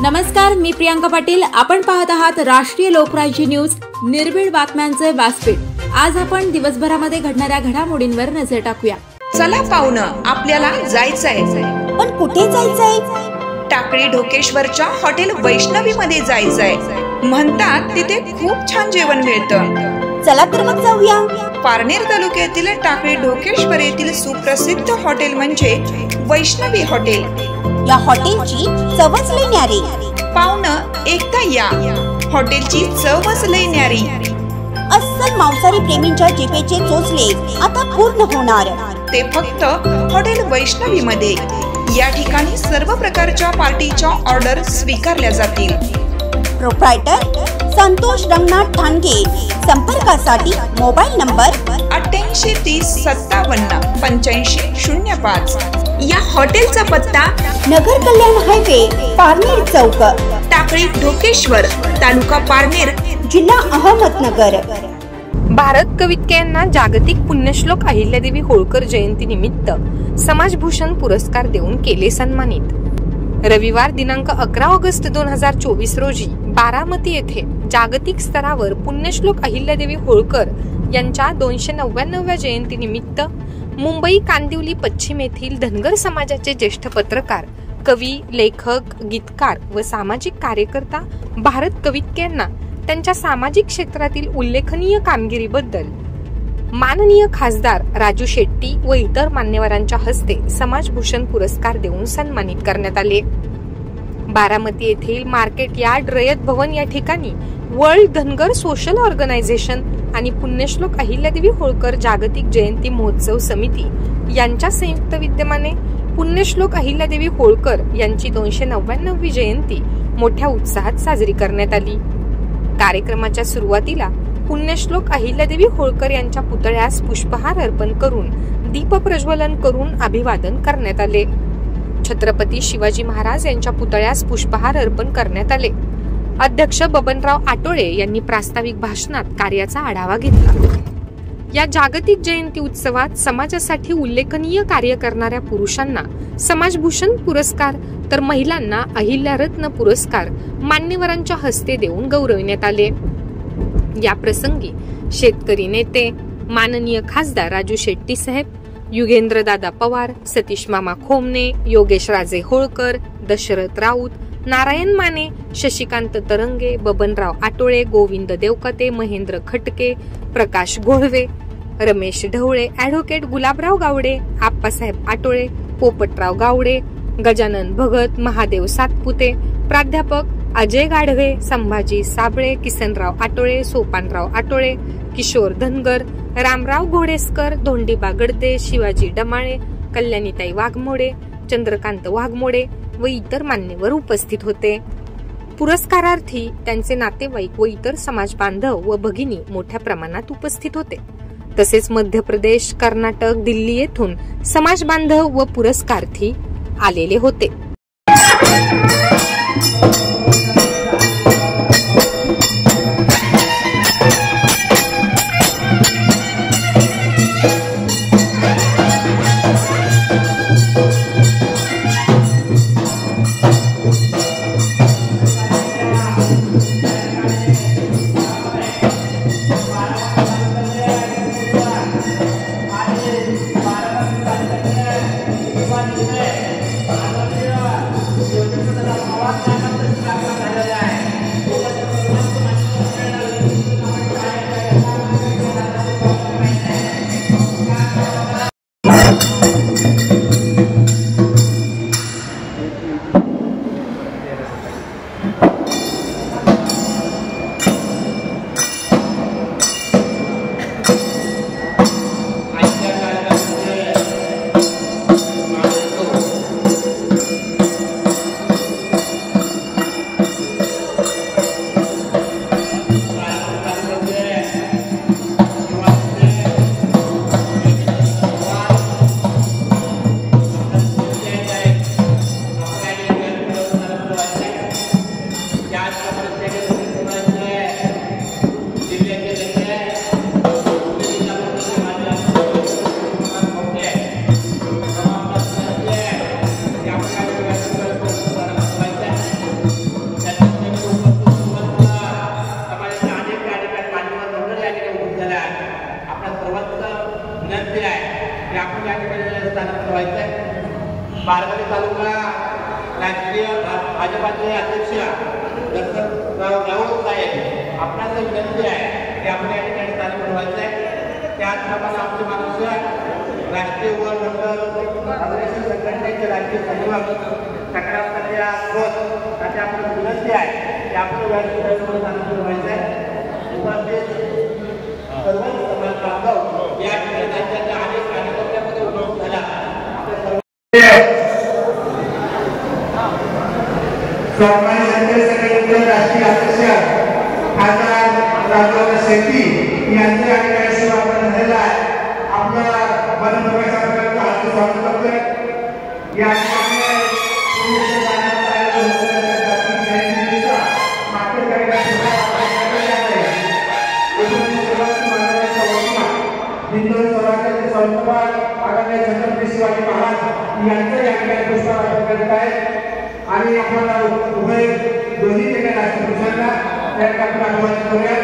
नमस्कार, मी प्रियांका पाटील. आपण पाहत आहात राष्ट्रीय लोकराज्य न्यूज, निर्भीड बातम्यांचे व्यासपीठ. आज आपण दिवसभरामध्ये घडणाऱ्या घडामोडींवर नजर टाकूया. चला पाहुणं, आपल्याला जायचंय. पण कुठे जायचंय? टाकळी ढोकेश्वरच्या हॉटेल वैष्णवी मध्ये जायचंय. म्हणतात तिथे खूप छान जेवण मिळतं. चला तर मग जाऊया. पारनेर तालुक्यातील टाकळी ढोकेश्वर येथील सुप्रसिद्ध हॉटेल म्हणजे वैष्णवी हॉटेल. या हॉटेलची चवच लई न्यारी. पाहुणं, एकदा या. हॉटेलची चवच लई न्यारी. अस्सल मांसाहारी प्रेमींच्या जिभेचे चोचले आता पूर्ण होणार. ते फक्त हॉटेल वैष्णवी मध्ये. या ठिकाणी सर्व प्रकारच्या पार्टीच्या ऑर्डर स्वीकारल्या जातील. प्रोप्रायटर संतोष रंगनाथ ठाणगे. संपर्कासाठी मोबाईल नंबर 8830578505. या हॉटेलचा पत्ता नगर कल्याण हायवे, पारनेर चौक, टाकळी ढोकेश्वर, तालुका पारनेर, जिल्हा अहमदनगर. भारत कवितके यांना जागतिक पुण्यश्लोक अहिल्यादेवी होळकर जयंती निमित्त समाजभूषण पुरस्कार देऊन केले सन्मानित. रविवार दिनांक 11 ऑगस्ट 2024 रोजी बारामती येथे जागतिक स्तरावर पुण्यश्लोक अहिल्यादेवी होळकर यांच्या 299व्या जयंती निमित्त मुंबई कांदिवली पश्चिम येथील धनगर समाजाचे ज्येष्ठ पत्रकार, कवी, लेखक, गीतकार व सामाजिक कार्यकर्ता भारत कवितके यांना त्यांच्या सामाजिक क्षेत्रातील उल्लेखनीय कामगिरीबद्दल माननीय खासदार राजू शेट्टी व इतर मान्यवरांच्या हस्ते समाजभूषण पुरस्कार देऊन सन्मानित करण्यात आले. बारामती येथील मार्केट यार्ड रयत भवन या ठिकाणी वर्ल्ड धनगर सोशल ऑर्गनायझेशन आणि पुण्यश्लोक अहिल्यादेवी होळकर जागतिक जयंती महोत्सव समिती यांच्या संयुक्त विद्यमाने पुण्यश्लोक अहिल्यादेवी होळकर यांची 299वी जयंती मोठ्या उत्साहात साजरी करण्यात आली. कार्यक्रमाच्या सुरुवातीला पुण्यश्लोक अहिल्यादेवी होळकर यांच्या पुतळ्यास पुष्पहार अर्पण करून दीपप्रज्वलन करून अभिवादन करण्यात आले. छत्रपती शिवाजी महाराज यांच्या पुतळ्यास पुष्पहार अर्पण करण्यात आले. अध्यक्ष बबनराव आटोळे यांनी प्रास्ताविक भाषणात कार्याचा आढावा घेतला. या जागतिक जयंती उत्सवात समाजासाठी उल्लेखनीय कार्य करणाऱ्या पुरुषांना समाजभूषण पुरस्कार तर महिलांना अहिल्यारत्न पुरस्कार मान्यवरांच्या हस्ते देऊन गौरविण्यात आले. या प्रसंगी शेतकरी नेते माननीय खासदार राजू शेट्टी साहेब, युगेंद्रदादा पवार, सतीश मामा खोमने, योगेश राजे होळकर, दशरथ राऊत, नारायण माने, शशिकांत तरंगे, बबनराव आटोळे, गोविंद देवकते, महेंद्र खटके, प्रकाश घोळवे, रमेश ढवळे, ॲडव्होकेट गुलाबराव गावडे, आप्पासाहेब आटोळे, पोपटराव गावडे, गजानन भगत, महादेव सातपुते, प्राध्यापक अजय गाढवे, संभाजी साबळे, किसनराव आटोळे, सोपानराव आटोळे, किशोर धनगर, रामराव घोडेस्कर, धोंडीबा गडदे, शिवाजी डमाळे, कल्याणीताई वाघमोडे, चंद्रकांत वाघमोडे व इतर मान्यवर उपस्थित होते. पुरस्कारार्थी त्यांचे नातेवाईक व इतर समाज बांधव व भगिनी मोठ्या प्रमाणात उपस्थित होते. तसेच मध्य प्रदेश, कर्नाटक, दिल्ली येथून समाज बांधव व पुरस्कारार्थी आलेले होते. बारगावी तालुका राष्ट्रीय भाजपाचे अध्यक्ष दत्तराव राऊत साहेब आपणास विनंती आहे की आपण या ठिकाणी चालू ठेवायचं आहे। त्याचप्रमाणे आमचे माणूस राष्ट्रीय युवा काँग्रेस संघटनेचे राज्य संयोजक सक्रांतच्या घोष अशी आपल्याला विनंती आहे की आपण या ठिकाणी चालू ठेवायचं आहे। उपस्थित सर्व समाज बांधव या राज्याच्या अनेक कार्यकर्त्यांमध्ये उपस्थित झाला। राष्ट्रीय अध्यक्ष खासदार राजू शेट्टी यांचे या ठिकाणी समापन झालेलं आहे। आपला वनविभागाचा हार्दिक स्वागत करतोय। या हिंदू स्वराज्याचे संस्थापक आदरणीय छत्रपती शिवाजी महाराज यांचं या ठिकाणी पुष्पहार करत आहेत आणि आपण उभय दोन्ही ठिकाणी राष्ट्रपुरुषांना त्या ठिकाणी अभिवादन करूया।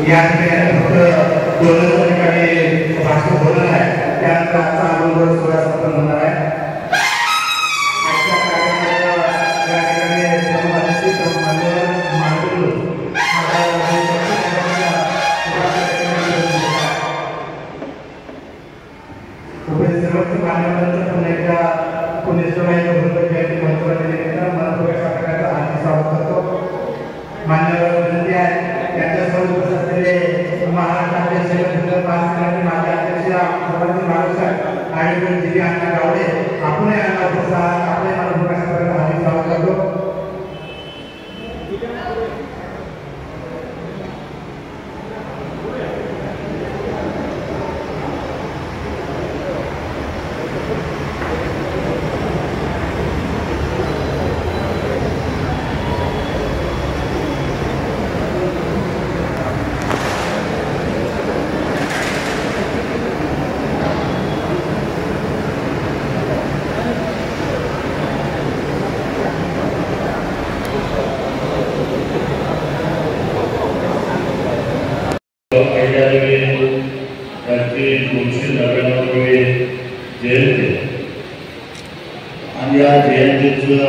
या ठिकाणी फक्त दोन ठिकाणी भाषण होणार आहे। त्यानंतर आजचा अनुभव सोहळा संपन्न होणार आहे। या ठिकाणी सर्वोच्च मान्यवरांचं पुन्हा एकदा पुण्यश्लोकाच्या जयंती महोत्सवानिमित्त मनपूर्वक प्रकारचा हार्दिक स्वागत करतो। मान्यवर विनंती आहे त्यांच्यासोबत उपस्थित असलेले महाराष्ट्राचे सेवक माझे अध्यक्ष महाराष्ट्र आणि जी अण्णा गावडे आपण यांना प्रोत्साहन आपल्या मनपूर्वक प्रकारचा हार्दिक स्वागत करतो। आणि या जयंतीचं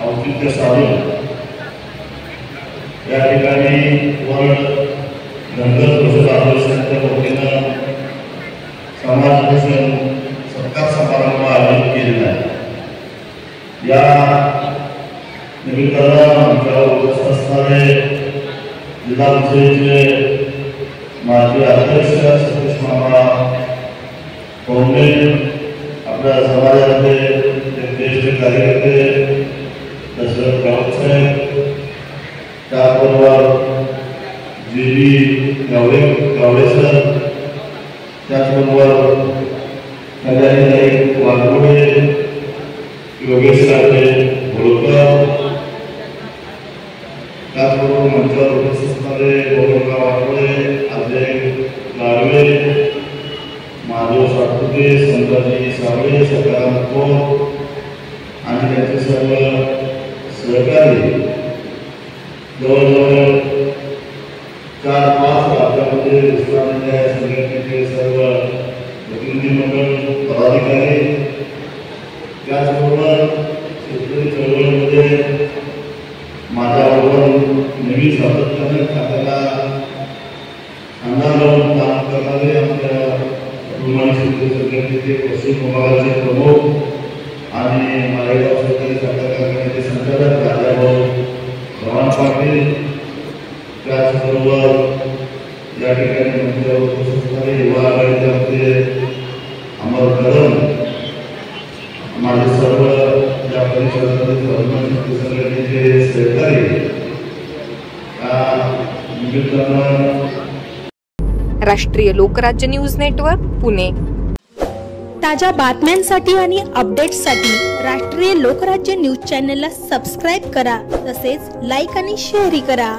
औचित्य साधून या ठिकाणी वर्ल्ड दंगल परिषद आंदोलनाच्या वतीनं समाजभूषण सत्कार समारंभ आयोजित केलेला आहे। या निमित्तानं आमच्या उपस्थित असणारे जिल्हा परिषदेचे माजी अध्यक्ष सतीश मामा कोंडे, आपल्या समाजाचे ज्येष्ठ कार्यकर्ते दशरथ राऊत साहेब, त्याचबरोबर जी गावडे सर, त्याचबरोबर कल्याणीताई वाघमोडे, योगेश राजे होळकर, त्याचबरोबर मंचावर उपस्थित असणारे गौरवराव वाघमोडे, अजय गाडवे, माधव सातपुते, संभाजी सावळे, सकाराम खोत आणि त्यांचे सर्व सहकारी जवळजवळ 4-5 राज्यामध्ये विश्रांतीच्या संघटनेचे सर्व प्रतिनिधी मंडळ पदाधिकारी, त्याचबरोबर शेतकरी चळवळीमध्ये माझ्याबरोबर नेहमी सातत्याने खात्याला अंदाजावरून काम करणारे आमच्या शेतकरी संघटनेचे पश्चिम विभागाचे प्रमुख आणि मालेगाव शेतकरी सहकार कारखान्याचे संचालक राजाभाऊ चव्हाण पाटील, त्याचबरोबर या ठिकाणी मंचावर उपस्थित असणारे युवा आघाडीचे आमचे अमर कदम, माझे सर्व या परिषदेचे संघटनेचे सहकारी, या निमित्तानं राष्ट्रीय लोकराज्य न्यूज नेटवर्क पुणे। ताज्या बातम्यांसाठी आणि अपडेट्ससाठी राष्ट्रीय लोकराज्य न्यूज चॅनलला सबस्क्राईब करा, तसेच लाईक आणि शेअरही करा।